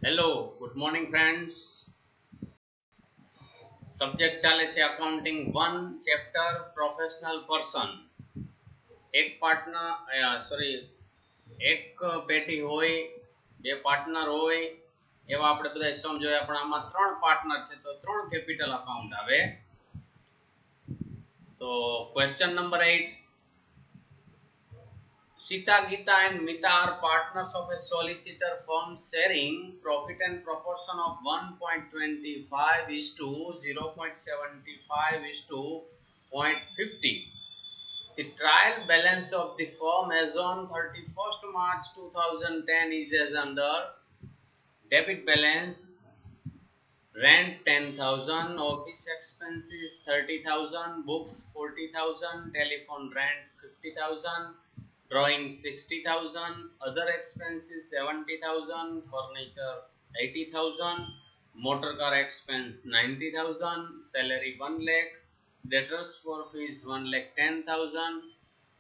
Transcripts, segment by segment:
Hello, good morning friends. Subject ચાલે છે accounting 1 chapter professional person. એક પાર્ટનર સોરી એક પેટી હોય, બે પાર્ટનર હોય એવા આપણે બધા સમ જોયા, પણ આમાં ત્રણ પાર્ટનર છે તો ત્રણ કેપિટલ અકાઉન્ટ આવે. તો question number 8, Sita, Geeta and Mita are partners of a solicitor firm sharing profit and proportion of 1.25 is to 0.75 is to 0.50. The trial balance of the firm as on 31st March 2010 is as under: debit balance, rent 10,000, office expenses 30,000, books 40,000, telephone rent 50,000, drawing 60,000, other expenses 70,000, furniture 80,000, motor car expense 90,000, salary 1 lakh, debtors for fees 1 lakh 10,000,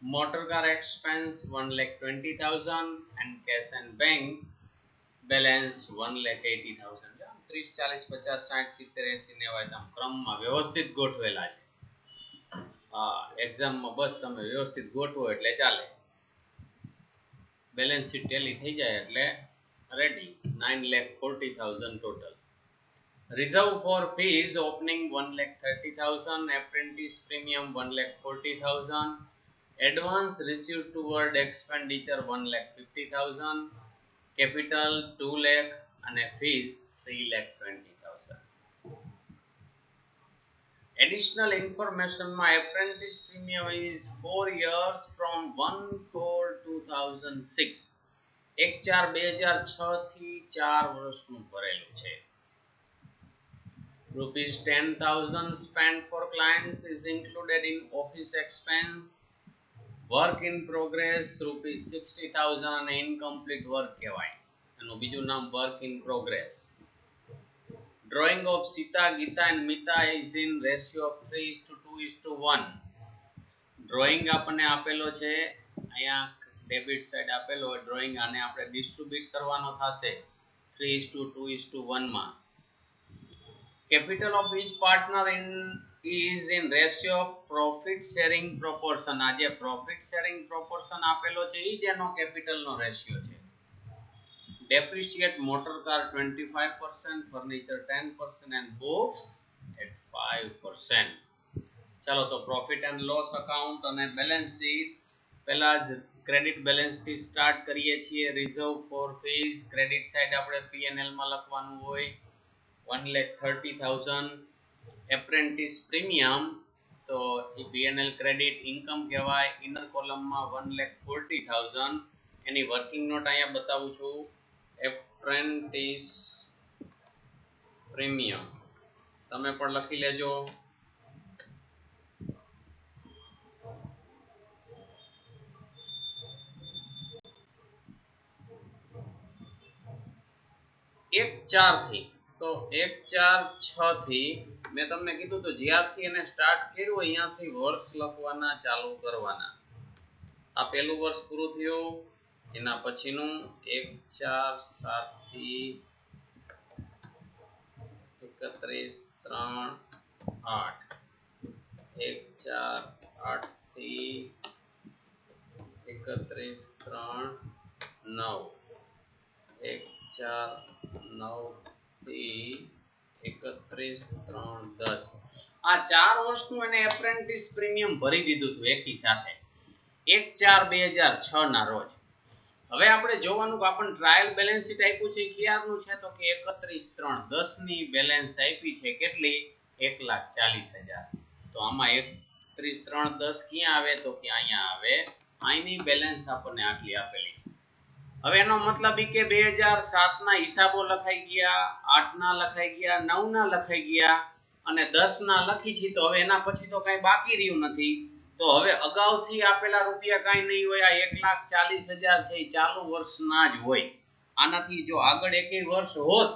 motor car expense 1 lakh 20,000, and cash and bank balance 1 lakh 80,000. 30, 40, 50, 60, 70, 80, 90 આમ ક્રમમાં વ્યવસ્થિત ગોઠવેલા છે. એક્ઝામમાં બસ તમે વ્યવસ્થિત ગોઠવો એટલે ચાલે. બેલેન્સ શીટ ટેલી થઈ જાય એટલે ready. 9,40,000 total. Reserve for fees opening 1,30,000, apprentice premium 1,40,000, advance received toward expenditure 1,50,000, capital 2 lakh અને fees 3,20,000. Additional information માં apprentice premium is 4 years from 1/4/2006. 1/4/2006 થી 4 વર્ષનું ભરેલું છે. Rupees 10,000 spent for clients is included in office expense. Work in progress rupees 60,000 અને incomplete work કહેવાય. એનું બીજું નામ work in progress. Drawing of Sita, Geeta and Mita is in ratio of 3:2:1. Drawing આપણને આપેલો છે, અહીંયા ડેબિટ સાઈડ આપેલો હોય ડ્રોઈંગ, આને આપણે ડિસ્ટ્રીબ્યુટ કરવાનો થશે 3:2:1 માં. Capital of each partner is in ratio of profit sharing proportion. આ જે profit sharing proportion આપેલો છે એ જ એનો કેપિટલનો રેશિયો છે. Depreciate motor car 25%, furniture 10% and books at 5%. ચાલો તો પ્રોફિટ એન્ડ લોસ અકાઉન્ટ અને બેલેન્સ શીટ પહેલા જ ક્રેડિટ બેલેન્સ થી સ્ટાર્ટ કરીએ છીએ. Reserve four fees credit side આપણે P&L માં લખવાનું હોય 1,30,000. એપ્રેન્ટિસ પ્રીમિયમ તો એ P&L ક્રેડિટ ઇન્કમ કહેવાય. ઇનર કોલમમાં 1,40,000. એની વર્કિંગ નોટ અહીંયા બતાવું છું. એપ્રેન્ટિસ પ્રીમિયમ તમે પણ લખી લેજો. એક 4 થી તો 1/4/6 થી મેં તમને કીધું તો જ્યારથી એને સ્ટાર્ટ કર્યું અહીંયાથી વર્ષ લખવાના ચાલુ કરવાના. આ પહેલું વર્ષ પૂરું થયું, એના પછીનું 1/4/7 થી 31/3/8, 1/4/8 થી 31/3/9, 1/4/9 થી 31/3/10. આ 4 વર્ષનું એને એપ્રેન્ટિસ પ્રીમિયમ ભરી દીધું હતું એકી સાથે 1/4/2006 ના રોજ. હવે આપણે જોવાનું કે આપણને ટ્રાયલ બેલેન્સ શીટ આપ્યું છે ક્યારનું છે તો કે 31/3/10 ની બેલેન્સ આપી છે. કેટલી? 1,40,000. તો આમાં 31/3/10 ક્યાં આવે તો કે અહીંયા આવે. અહીંની બેલેન્સ આપણને આટલી આપેલી છે. હવે એનો મતલબ એ કે 2007 ના હિસાબો લખાઈ ગયા, 8 ના લખાઈ ગયા, 9 ના લખાઈ ગયા અને 10 ના લખી છે. તો હવે એના પછી તો કઈ બાકી રહ્યું નથી. તો હવે અગાઉથી આપેલા રૂપિયા કાઈ નહીં હોય. આ 1,40,000 છે એ ચાલુ વર્ષના જ હોય. આનાથી જો આગળ એકેય વર્ષ હોત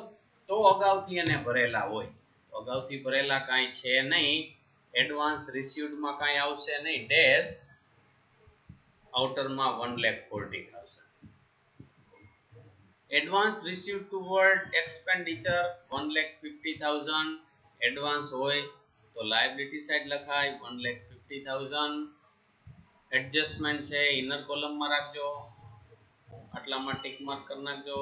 તો અગાઉથી એને ભરેલા હોય. તો અગાઉથી ભરેલા કાઈ છે નહીં. એડવાન્સ રિસીવ્ડ માં કાઈ આવશે નહીં. ડેશ આઉટરમાં 1,40,000. Advance receive toward expenditure 1,50,000 advance હોય તો લાયબિલિટી સાઈડ લખાય 1,50,000. એડજસ્ટમેન્ટ છે ઇનર કોલમમાં રાખજો, આટલામાં ટીક માર્ક કરી નાખજો.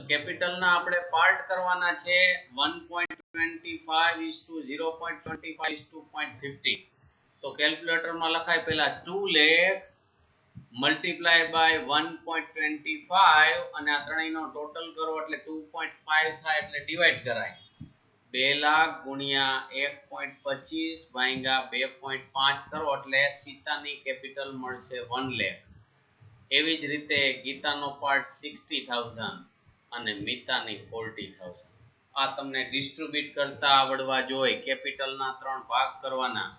કેપિટલના આપણે પાર્ટ કરવાના છે 1.25:0.25:0.50. તો કેલ્ક્યુલેટરમાં લખાય પહેલા 2 લાખ મલ્ટીપ્લાય બાય 1.25 અને આ ત્રણેયનો ટોટલ કરો એટલે 2.5 થાય એટલે ડિવાઈડ કરાય. 2 લાખ ગુણ્યા 1.25 ભાગ્યા 2.5 કરો એટલે સીતાની કેપિટલ મળશે 1 લાખ. એવી જ રીતે ગીતાનો પાર્ટ 60,000 અને મિતાની 40,000. આ તમને ડિસ્ટ્રીબ્યુટ કરતા આવડવા જોઈએ. કેપિટલના 3 ભાગ કરવાના.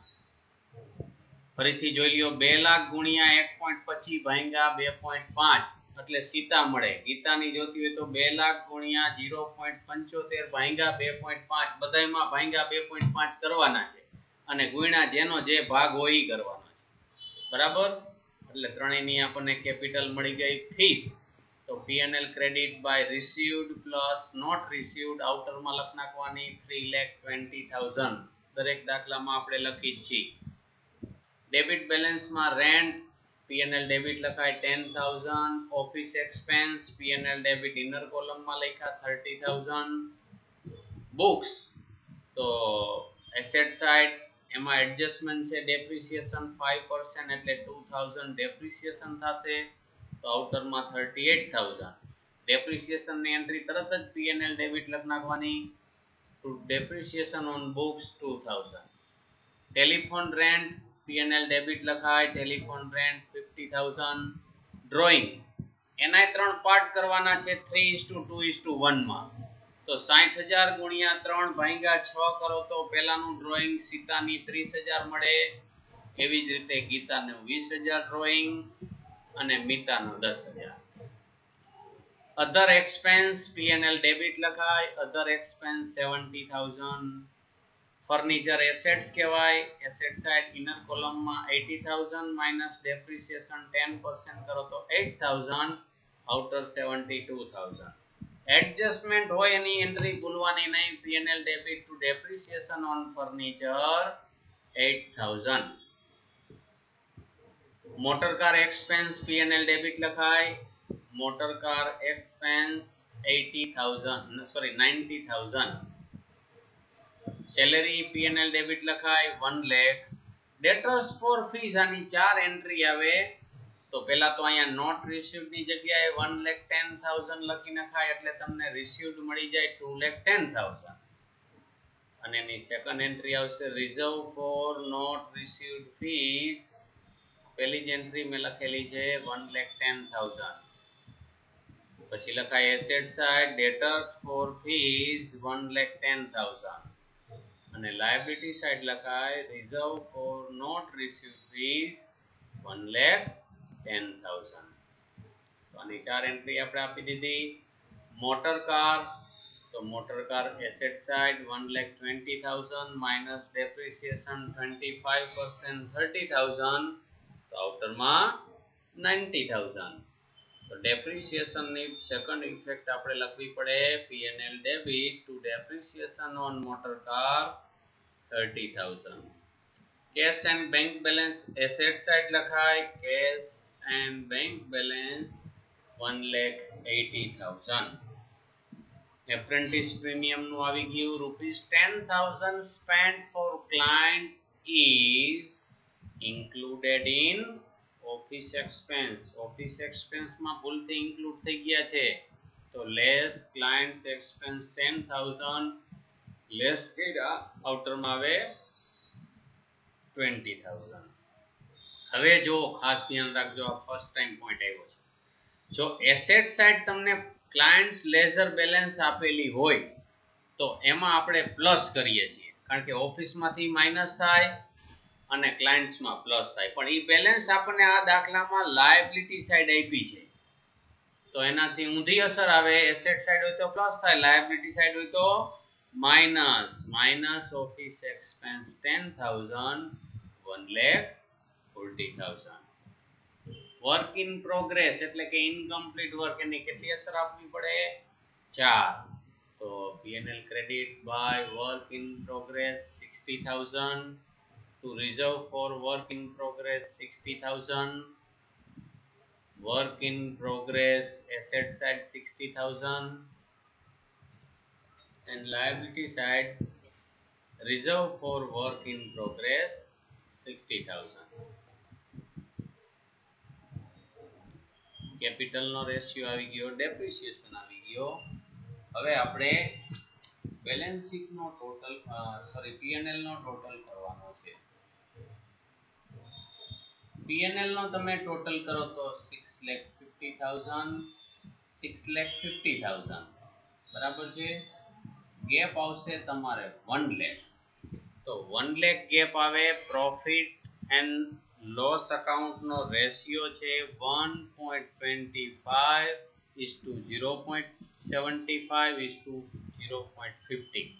ફરીથી જોઈ લ્યો 2 લાખ ગુણ્યા 1.25 ભાગ્યા 2.5 એટલે સીતા મળે. ગીતાની જોતી હોય તો 2 લાખ ગુણ્યા 0.75 ભાગ્યા 2.5 બધાયમાં ભાગ્યા 2.5 કરવાના છે અને ગુણ્યા જેનો જે ભાગ હોય એ કરવાનો છે. બરાબર? એટલે ત્રણેયની આપણને કેપિટલ મળી ગઈ. ફીસ તો P&L credit by received plus not received આઉટરમાં લખ નાખવાની 3,20,000. દરેક દાખલામાં આપણે લખી જ છીએ. ડેબિટ બેલેન્સમાં રેન્ટ P&L ડેબિટ લખાય 10,000. Office expense P&L debit inner કોલમમાં લખ્યા 30,000. બુક્સ તો એસેટ સાઇડ એમાં એડજસ્ટમેન્ટ છે ડેપ્રિસિએશન 5% એટલે 2,000 ડેપ્રિસિએશન થશે તો આઉટરમાં 38,000. ડેપ્રિસિએશનની એન્ટ્રી તરત જ P&L ડેબિટ લખ નાખવાની to depreciation on books 2,000. Telephone rent P&L debit લખાય ટેલિફોન રેન્ટ 50,000. ડ્રોઈંગ એનાય 3 પાર્ટ કરવાના છે 3:2:1 માં. તો 60,000 ગુણ્યા 3 ભાગ્યા 6 કરો તો પહેલાનું ડ્રોઈંગ સીતાની 30,000 મળે. એવી જ રીતે ગીતાનું 20,000 ડ્રોઈંગ અને મિતાનું 10,000. અધર એક્સપેન્સ P&L ડેબિટ લખાય અધર એક્સપેન્સ 70,000. ફર્નિચર એસેટ્સ કહેવાય. એસેટ સાઇડ ઇનર કોલમમાં 80,000 માઇનસ ડેપ્રિસિએશન 10% કરો તો 8,000 આઉટર 72,000. એડજસ્ટમેન્ટ હોય એની એન્ટ્રી ભૂલવાની નહીં. P&L debit to depreciation on furniture 8,000. Motor car expense P&L debit લખાય motor car expense 90,000. Salary P&L debit લખાય 1 લાખ. ડેટર્સ ફોર ફીસ આની 4 એન્ટ્રી આવે તો પહેલા તો અહીંયા નોટ રિસીવ્ડ ની જગ્યાએ 1,10,000 લખી નખાય એટલે તમને રિસીવ્ડ મળી જાય 2,10,000. અને એની સેકન્ડ એન્ટ્રી આવશે reserve for not received fees. પહેલી જ એન્ટ્રી મેં લખેલી છે 1,10,000. પછી લખાય asset side debtors for fees 1,10,000 અને લાયબિલિટી સાઇડ લખાય reserve for not received fees 1,10,000. તો આની 4 એન્ટ્રી આપણે આપી દીધી. મોટર કાર તો motor car asset side 1,20,000 minus depreciation 25% 30,000 તો આઉટરમાં 90,000. તો ડેપ્રિસિએશનની સેકન્ડ ઇફેક્ટ આપણે લખવી પડે P&L debit to depreciation on motor car 30,000. Cash and bank balance asset side લખાય cash and bank balance 1,80,000. Apprentice premium નું આવી ગયું ₹10,000 spent for client is included in office expense. office expense માં ભૂલથી include થઈ ગયા છે તો લેસ clients expense 10,000 લેસ કર્યા આઉટરમાં આવે 20,000. હવે જો ખાસ ધ્યાન રાખજો આ ફર્સ્ટ ટાઈમ પોઈન્ટ આવ્યો છે. જો એસેટ સાઇડ તમને ક્લાયન્ટ્સ લેઝર બેલેન્સ આપેલી હોય તો એમાં આપણે પ્લસ કરીએ છીએ કારણ કે ઓફિસમાંથી માઇનસ થાય અને ક્લાયન્ટ્સમાં પ્લસ થાય પણ એ બેલેન્સ આપણને આ દાખલામાં લાયબિલિટી સાઇડ આપી છે તો એનાથી ઊંધી અસર આવે. એસેટ સાઇડ હોય તો પ્લસ થાય લાયબિલિટી સાઇડ હોય તો minus office expense 10,000 1,40,000. Work in progress એટલે કે ઇનકમ્પ્લીટ વર્ક એની કેટલી અસર આપવી પડે 4 તો P&L credit by work in progress 60,000 to reserve for work in progress 60,000 work in progress asset side 60,000 and liability side reserve for work in progress 60,000 capital નો ratio આવી ગયો ડેપ્રિસિએશન આવી ગયો હવે આપણે બેલેન્સ શીટ નો ટોટલ P&L નો total કરવાનો છે P&L નો તમે ટોટલ કરો તો 6,50,000 બરાબર છે ગેપ આવશે તમારે 1 લાખ તો 1 લાખ ગેપ આવે પ્રોફિટ એન્ડ લોસ અકાઉન્ટ નો રેશિયો છે 1.25:0.75:0.50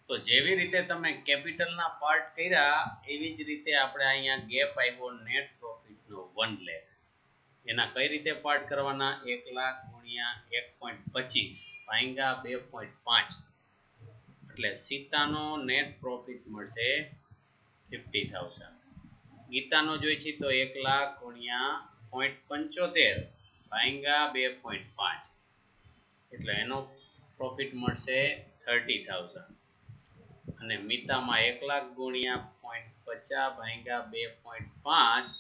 તો જેવી રીતે તમે કેપિટલ ના પાર્ટ કર્યા એવી જ રીતે આપણે અહીંયા ગેપ આવ્યો નેટ પ્રોફિટ નો 1 લાખ એના કઈ રીતે પાર્ટ કરવાના 1 લાખ ગુણ્યા 1.25 ભાગ્યા 2.5 એટલે સીતાનો નેટ પ્રોફિટ મળશે 50,000 ગીતાનો જોઈ છે તો 1 લાખ ગુણ્યા 0.75 ભાગ્યા 2.5 એટલે એનો પ્રોફિટ મળશે 30,000 અને મિતામાં 1 લાખ ગુણ્યા 0.50 ભાગ્યા 2.5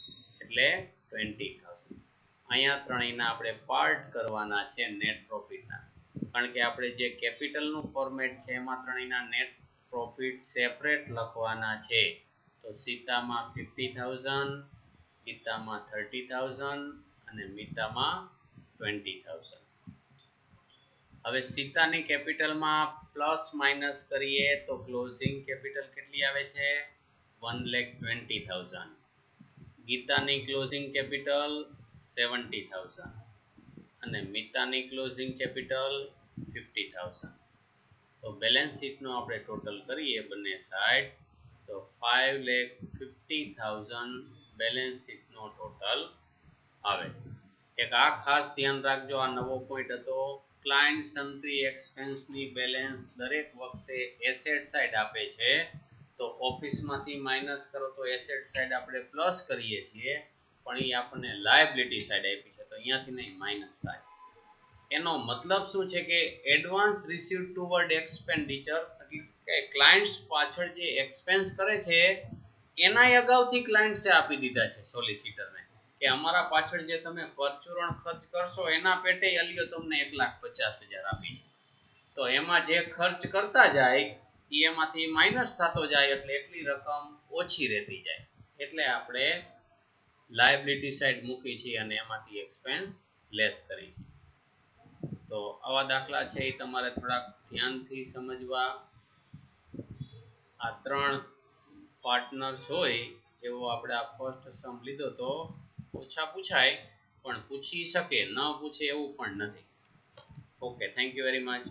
એટલે 20,000 અહીંયા ત્રણેયના આપણે પાર્ટ કરવાના છે નેટ પ્રોફિટના કારણ કે આપણે જે કેપિટલનું ફોર્મેટ છે એમાં ત્રણેયના નેટ પ્રોફિટ સેપરેટ લખવાના છે તો સીતામાં 50,000 ગીતામાં 30,000 અને મિતામાં 20,000 હવે સીતાની કેપિટલમાં પ્લસ માઇનસ કરીએ તો ક્લોઝિંગ કેપિટલ કેટલી આવે છે 1,20,000 ગીતાની ક્લોઝિંગ કેપિટલ 70,000 અને મિતાની ક્લોઝિંગ કેપિટલ 50,000 તો બેલેન્સ શીટનો આપણે ટોટલ કરીએ બંને સાઈડ તો 5,50,000 બેલેન્સ શીટનો ટોટલ આવે એક આ ખાસ ધ્યાન રાખજો આ નવો પોઈન્ટ હતો ક્લાયન્ટ સન્ટ્રી એક્સપેન્સની બેલેન્સ દરેક વખતે એસેટ સાઈડ આપે છે તો ઓફિસમાંથી માઇનસ કરો તો એસેટ સાઈડ આપણે પ્લસ કરીએ છીએ પણ એ આપણને લાયબિલિટી સાઈડ આપી છે તો અહીંયાથી નહીં માઇનસ થાય એનો મતલબ શું છે કે એડવાન્સ રિસીવ્ડ ટુવર્ડ એક્સપેન્ડિચર એટલે કે ક્લાયન્ટ્સ પાછળ જે એક્સપેન્સ કરે છે એના અગાઉથી ક્લાયન્ટ્સે આપી દીધા છે સોલિસિટરને કે અમારા પાછળ જે તમે પરચુરણ ખર્ચ કરશો એના પેટે અલિયો તમને 1,50,000 આપી છે તો એમાં જે ખર્ચ કરતા જાય એમાંથી માઇનસ થતો જાય એટલે એટલી રકમ ઓછી રહેતી જાય એટલે આપણે લાયબિલિટી સાઈડ મૂકી છે અને એમાંથી એક્સપેન્સ લેસ કરી છે તો આવા દાખલા છે એ તમારે થોડાક ધ્યાનથી સમજવા આ ત્રણ પાર્ટનર્સ હોય એવો આપણે આ ફર્સ્ટ સમ લીધો તો ઓછા પૂછાય પણ પૂછી શકે ન પૂછે એવું પણ નથી okay thank you very much